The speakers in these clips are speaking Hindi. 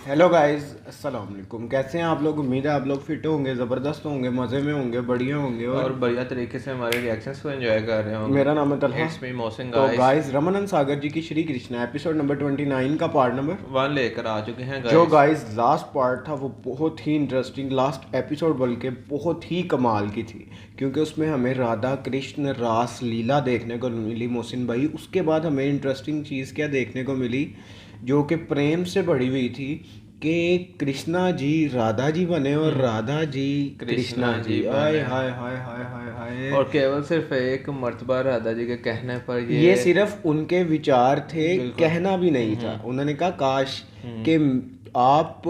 हेलो गाइस, अस्सलाम वालेकुम। कैसे हैं आप लोग? उम्मीद है आप लोग फिट होंगे, ज़बरदस्त होंगे, मज़े में होंगे, बढ़िया होंगे और और बढ़िया तरीके से हमारे रिएक्शंस को एंजॉय कर रहे होंगे। मेरा नाम है तलहा। इट्स मी मोहसिन तो गाइस। गाइस, रमन सागर जी की श्री कृष्णा एपिसोड नंबर 29 का पार्ट नंबर वन लेकर आ चुके हैं जो गाइस। गाइस लास्ट पार्ट था वो बहुत ही इंटरेस्टिंग, लास्ट एपिसोड बल्कि बहुत ही कमाल की थी, क्योंकि उसमें हमें राधा कृष्ण रास लीला देखने को मिली मोहसिन भाई। उसके बाद हमें इंटरेस्टिंग चीज़ क्या देखने को मिली, जो कि प्रेम से भरी हुई थी, कि कृष्णा जी राधा जी बने और राधा जी कृष्णा कृष्णा जी जी। आय बने हाय हाय हाय हाय हाय। और केवल सिर्फ एक मर्तबा राधा जी के कहने पर ये सिर्फ उनके विचार थे, बिल्कुल। कहना भी नहीं था। उन्होंने कहा काश कि आप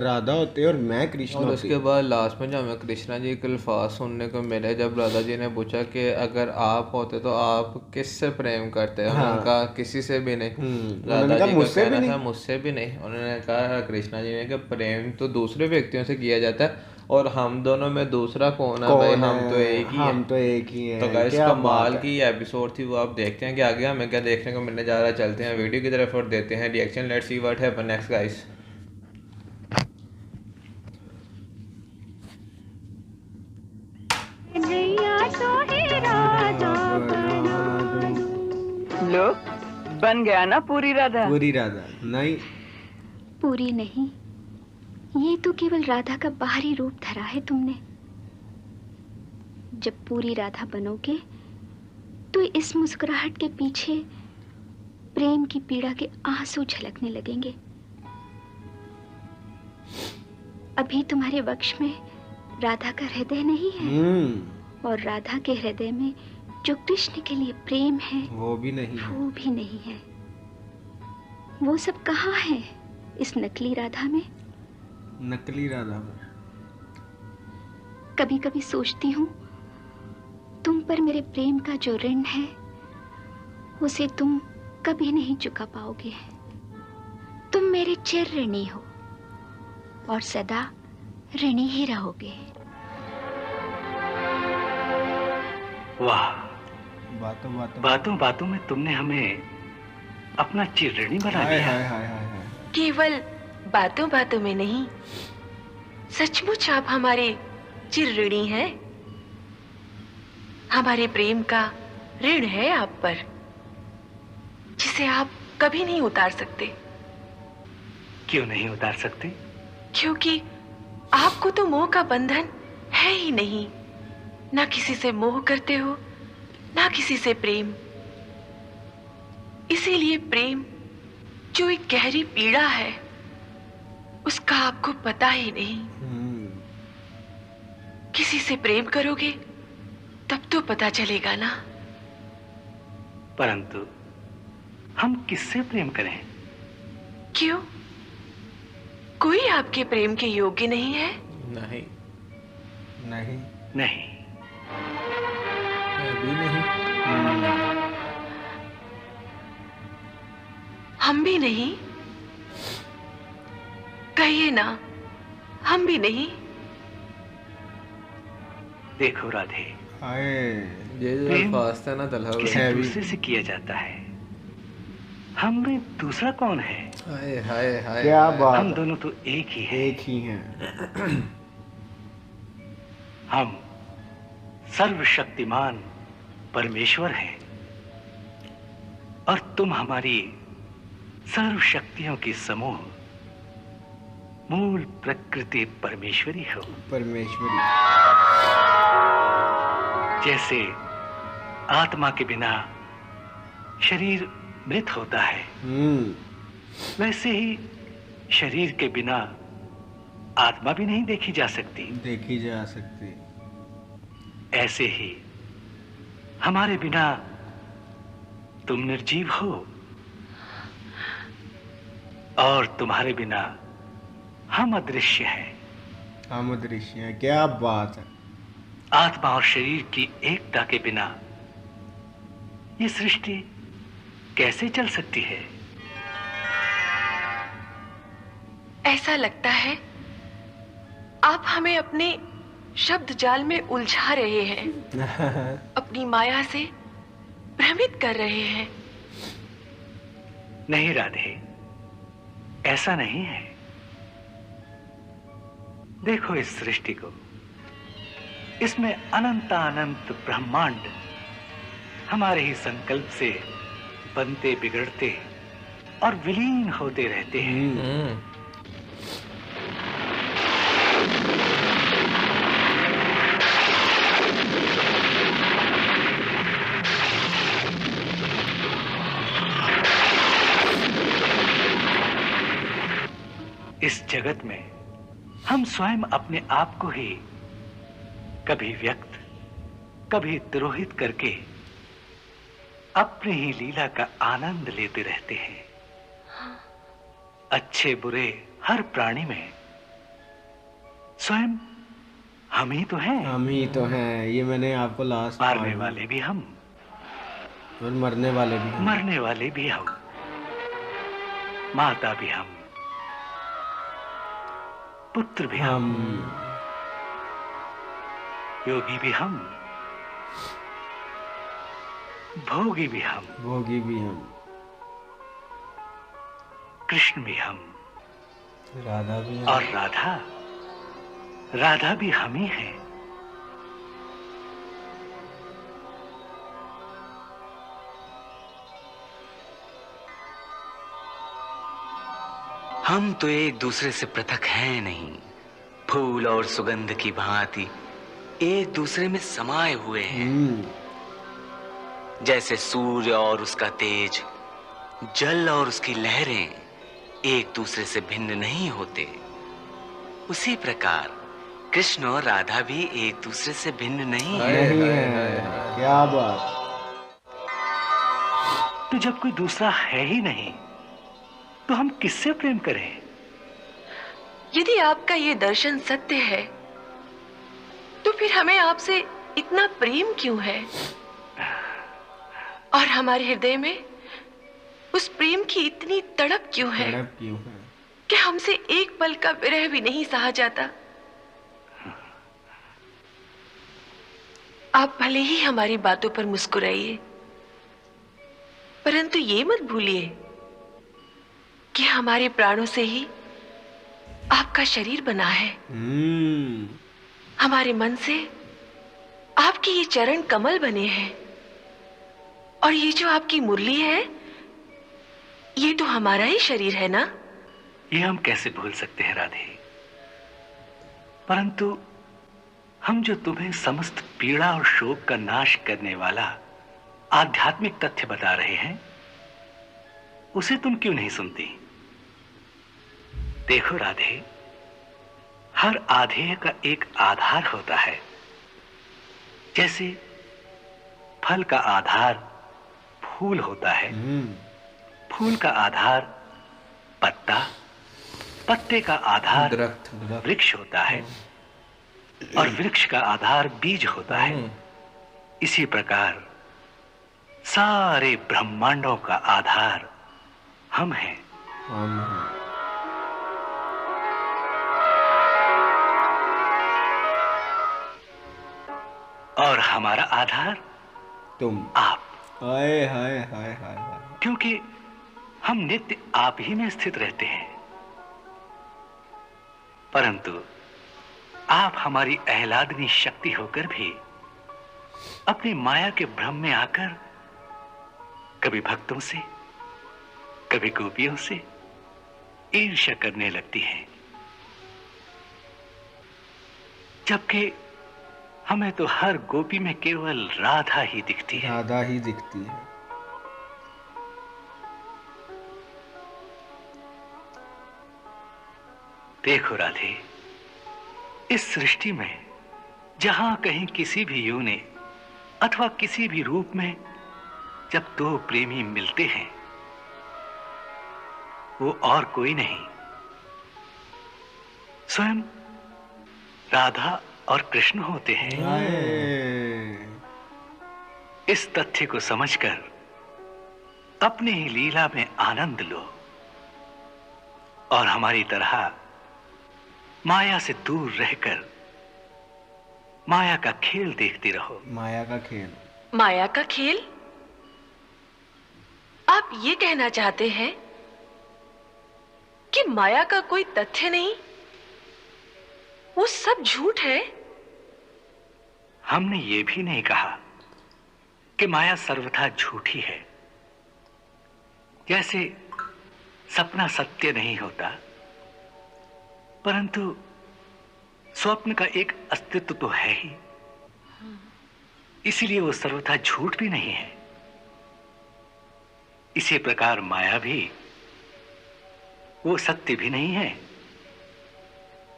राधा होते और मैं कृष्ण और होती। उसके बाद लास्ट में जो हमें कृष्णा जी के अल्फाज सुनने को मिले, जब राधा जी ने पूछा कि अगर आप होते तो आप किससे प्रेम करते, उन्होंने हाँ। कहा किसी से भी नहीं। उन्होंने राधा कहा जी का मुझसे भी कहना था नहीं। मुझसे भी नहीं। उन्होंने कहा कृष्णा जी ने कि प्रेम तो दूसरे व्यक्तियों से किया जाता है और हम दोनों में दूसरा कौन है भाई, कौन हम तो है? एक ही हैं। हम तो एक ही तो हैं। गाइस क्या बात कमाल है। की एपिसोड थी वो। आप देखते हैं कि आगे हमें क्या देखने को मिलने जा रहा है। चलते हैं वीडियो की तरफ और देते हैं reaction. Let's see what happen next guys. नैया तो है राधा बना दूं। लो, बन गया ना पूरी राधा। पूरी राधा नहीं। पूरी नहीं, ये तो केवल राधा का बाहरी रूप धरा है तुमने। जब पूरी राधा बनोगे तो इस मुस्कुराहट के पीछे प्रेम की पीड़ा के आंसू झलकने लगेंगे। अभी तुम्हारे वक्ष में राधा का हृदय नहीं है और राधा के हृदय में जो कृष्ण के लिए प्रेम है वो भी नहीं है। वो भी नहीं है। वो सब कहाँ है इस नकली राधा में? नकली राधा में। कभी कभी सोचती हूँ तुम पर मेरे प्रेम का जो ऋण है उसे तुम कभी नहीं चुका पाओगे। तुम मेरे चिर ऋणी हो और सदा ऋणी ही रहोगे। वाह, बातों बातों बातों बातों में तुमने हमें अपना चिरऋणी बना हाय दिया। हाय हाय हाय हाय। केवल बातों बातों में नहीं, सचमुच आप हमारे चिर ऋणी हैं। हमारे प्रेम का ऋण है आप पर, जिसे आप कभी नहीं उतार सकते। क्यों नहीं उतार सकते? क्योंकि आपको तो मोह का बंधन है ही नहीं। ना किसी से मोह करते हो, ना किसी से प्रेम। इसीलिए प्रेम जो एक गहरी पीड़ा है, उसका आपको पता ही नहीं। किसी से प्रेम करोगे तब तो पता चलेगा ना। परंतु हम किससे प्रेम करें? क्यों? कोई आपके प्रेम के योग्य नहीं है? नहीं, नहीं नहीं, मैं भी नहीं। हम भी नहीं। कहिए ना, हम भी नहीं। देखो राधे, हाय। ये जो प्रेम अल्फाज था ना तलहा, किसी है भी। दूसरे से किया जाता है। हम में दूसरा कौन है? हाय हाय हाय। क्या बात हम है। दोनों तो एक ही हैं। एक ही हैं। हम सर्वशक्तिमान परमेश्वर हैं और तुम हमारी सर्व शक्तियों की समूह मूल प्रकृति परमेश्वरी हो। परमेश्वरी। जैसे आत्मा के बिना शरीर मृत होता है, वैसे ही शरीर के बिना आत्मा भी नहीं देखी जा सकती। देखी जा सकती। ऐसे ही हमारे बिना तुम निर्जीव हो और तुम्हारे बिना हम अदृश्य हैं। हम अदृश्य हैं। क्या बात है। आत्मा और शरीर की एकता के बिना ये सृष्टि कैसे चल सकती है? ऐसा लगता है आप हमें अपने शब्द जाल में उलझा रहे हैं, अपनी माया से भ्रमित कर रहे हैं। नहीं राधे, ऐसा नहीं है। देखो इस सृष्टि को, इसमें अनंत ब्रह्मांड हमारे ही संकल्प से बनते बिगड़ते और विलीन होते रहते हैं। इस जगत में हम स्वयं अपने आप को ही कभी व्यक्त, कभी तिरोहित करके अपनी ही लीला का आनंद लेते रहते हैं। अच्छे बुरे हर प्राणी में स्वयं हम ही तो हैं। हम ही तो हैं, ये मैंने आपको लास्ट मारने वाले भी हम और मरने वाले भी हम। मरने वाले भी हम, माता भी हम, पुत्र भी हम, योगी भी हम, भोगी भी हम, भोगी भी हम, कृष्ण भी हम, राधा भी हम, और राधा भी हम ही हैं। हम तो एक दूसरे से पृथक हैं नहीं, फूल और सुगंध की भांति एक दूसरे में समाये हुए हैं। जैसे सूर्य और उसका तेज, जल और उसकी लहरें एक दूसरे से भिन्न नहीं होते, उसी प्रकार कृष्ण और राधा भी एक दूसरे से भिन्न नहीं है। क्या बात। तो जब कोई दूसरा है ही नहीं तो हम किससे प्रेम करें? यदि आपका ये दर्शन सत्य है तो फिर हमें आपसे इतना प्रेम क्यों है? और हमारे हृदय में उस प्रेम की इतनी तड़प क्यों है? तड़प क्यों है कि हमसे एक पल का विरह भी नहीं सहा जाता। आप भले ही हमारी बातों पर मुस्कुराइए, परंतु ये मत भूलिए कि हमारे प्राणों से ही आपका शरीर बना है। हमारे मन से आपके ये चरण कमल बने हैं, और ये जो आपकी मुरली है ये तो हमारा ही शरीर है ना? ये हम कैसे भूल सकते हैं राधे? परंतु हम जो तुम्हें समस्त पीड़ा और शोक का नाश करने वाला आध्यात्मिक तथ्य बता रहे हैं, उसे तुम क्यों नहीं सुनती? देखो राधे, हर आधेय का एक आधार होता है। जैसे फल का आधार फूल होता है, फूल का आधार पत्ता, पत्ते का आधार दरख्त, वृक्ष होता है, और वृक्ष का आधार बीज होता है। इसी प्रकार सारे ब्रह्मांडों का आधार हम हैं। हम हैं। और हमारा आधार तुम, आप। हाय हाय हाय हाय। क्योंकि हम नित्य आप ही में स्थित रहते हैं, परंतु आप हमारी आह्लादनी शक्ति होकर भी अपनी माया के भ्रम में आकर कभी भक्तों से, कभी गोपियों से ईर्ष्या करने लगती हैं, जबकि हमें तो हर गोपी में केवल राधा ही दिखती है। राधा ही दिखती है। देखो राधे, इस सृष्टि में जहां कहीं किसी भी योनि अथवा किसी भी रूप में जब दो प्रेमी मिलते हैं, वो और कोई नहीं, स्वयं राधा और कृष्ण होते हैं। इस तथ्य को समझकर अपनी ही लीला में आनंद लो, और हमारी तरह माया से दूर रहकर माया का खेल देखते रहो। माया का खेल। माया का खेल? आप ये कहना चाहते हैं कि माया का कोई तथ्य नहीं, वो सब झूठ है। हमने ये भी नहीं कहा कि माया सर्वथा झूठी है। जैसे सपना सत्य नहीं होता, परंतु स्वप्न का एक अस्तित्व तो है ही, इसीलिए वो सर्वथा झूठ भी नहीं है। इसी प्रकार माया भी वो सत्य भी नहीं है,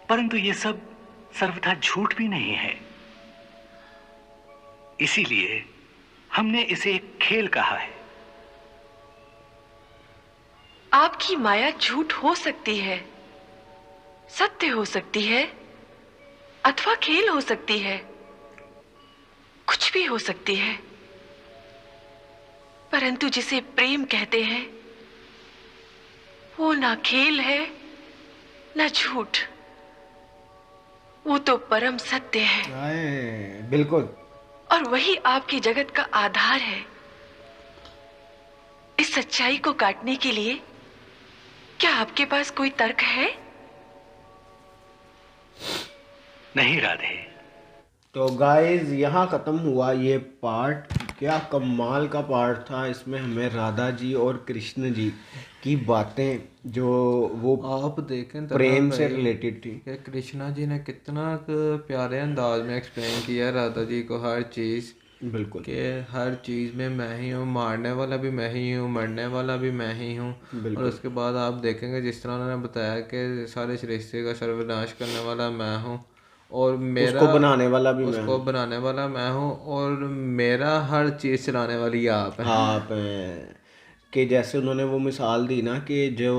परंतु ये सब सर्वथा झूठ भी नहीं है। इसीलिए हमने इसे एक खेल कहा है। आपकी माया झूठ हो सकती है, सत्य हो सकती है, अथवा खेल हो सकती है, कुछ भी हो सकती है, परंतु जिसे प्रेम कहते हैं वो ना खेल है ना झूठ, वो तो परम सत्य है। बिल्कुल। और वही आपकी जगत का आधार है। इस सच्चाई को काटने के लिए क्या आपके पास कोई तर्क है? नहीं राधे। तो गाइस यहाँ ख़त्म हुआ ये पार्ट। क्या कमाल का पार्ट था। इसमें हमें राधा जी और कृष्ण जी की बातें जो वो आप देखें प्रेम से रिलेटेड थी कि कृष्णा जी ने कितना प्यारे अंदाज में एक्सप्लेन किया राधा जी को हर चीज़। बिल्कुल कि हर चीज़ में मैं ही हूँ, मारने वाला भी मैं ही हूँ, मरने वाला भी मैं ही हूँ। और उसके बाद आप देखेंगे जिस तरह उन्होंने बताया कि सारे सृष्टि का सर्वनाश करने वाला मैं हूँ और मेरा उसको बनाने वाला भी उसको बनाने वाला मैं हूँ और मेरा हर चीज़ चलाने वाली आप है। आप हैं कि जैसे उन्होंने वो मिसाल दी ना कि जो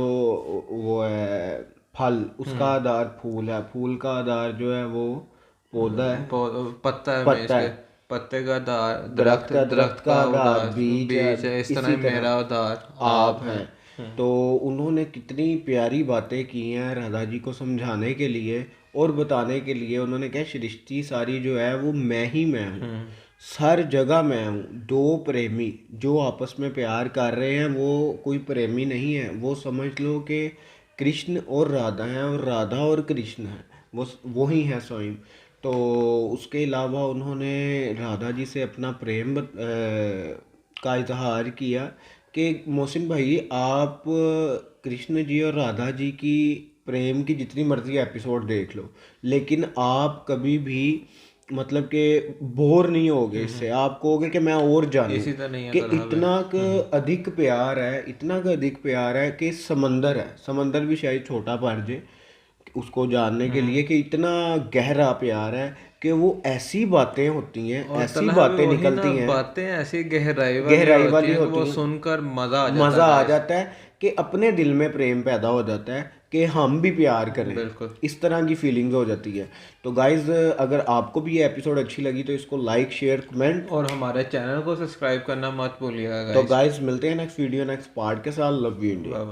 वो है फल उसका आधार फूल है, फूल का आधार जो है वो पौधा है, पत्ता है, पत्ता है, पत्ते का आधार दरख्त का आधार बीज है। इस तरह मेरा आधार आप हैं। तो उन्होंने कितनी प्यारी बातें की हैं राधा जी को समझाने के लिए और बताने के लिए। उन्होंने क्या सृष्टि सारी जो है वो मैं ही मैं हूँ, हर जगह मैं हूँ। दो प्रेमी जो आपस में प्यार कर रहे हैं वो कोई प्रेमी नहीं है, वो समझ लो कि कृष्ण और राधा हैं और राधा और कृष्ण हैं, वो ही है स्वयं। तो उसके अलावा उन्होंने राधा जी से अपना प्रेम का इजहार किया कि मोहसिन भाई आप कृष्ण जी और राधा जी की प्रेम की जितनी मर्जी एपिसोड देख लो, लेकिन आप कभी भी मतलब कि बोर नहीं होगे इससे। आप कहोगे कि मैं और जानूं कि इतना का अधिक प्यार है, इतना का अधिक प्यार है कि समंदर है, समंदर भी शायद छोटा पड़ जाए उसको जानने के लिए कि इतना गहरा प्यार है कि वो ऐसी बातें होती हैं, ऐसी बातें निकलती हैं, बातें ऐसी गहराई वाली होती वो हैं, सुनकर मज़ा आ जाता है कि अपने दिल में प्रेम पैदा हो जाता है कि हम भी प्यार करें। इस तरह की फीलिंग्स हो जाती है। तो गाइज अगर आपको भी ये एपिसोड अच्छी लगी तो इसको लाइक शेयर कमेंट और हमारे चैनल को सब्सक्राइब करना मत भूलिएगा। तो गाइज मिलते हैं नेक्स्ट वीडियो नेक्स्ट पार्ट के साथ। Love you India.